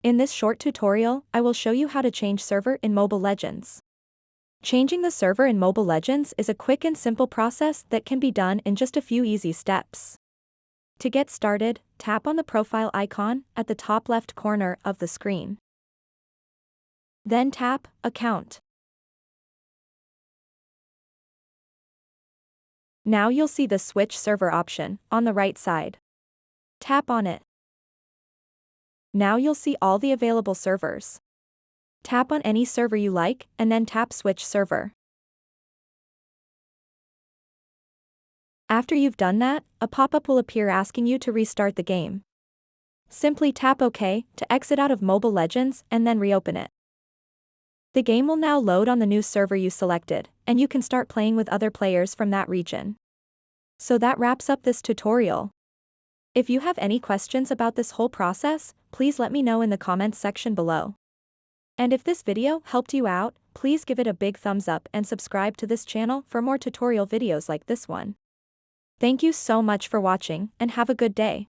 In this short tutorial, I will show you how to change server in Mobile Legends. Changing the server in Mobile Legends is a quick and simple process that can be done in just a few easy steps. To get started, tap on the profile icon at the top left corner of the screen. Then tap Account. Now you'll see the Switch Server option on the right side. Tap on it. Now you'll see all the available servers. Tap on any server you like and then tap Switch Server. After you've done that, a pop-up will appear asking you to restart the game. Simply tap OK to exit out of Mobile Legends and then reopen it. The game will now load on the new server you selected, and you can start playing with other players from that region. So that wraps up this tutorial. If you have any questions about this whole process, please let me know in the comments section below. And if this video helped you out, please give it a big thumbs up and subscribe to this channel for more tutorial videos like this one. Thank you so much for watching and have a good day.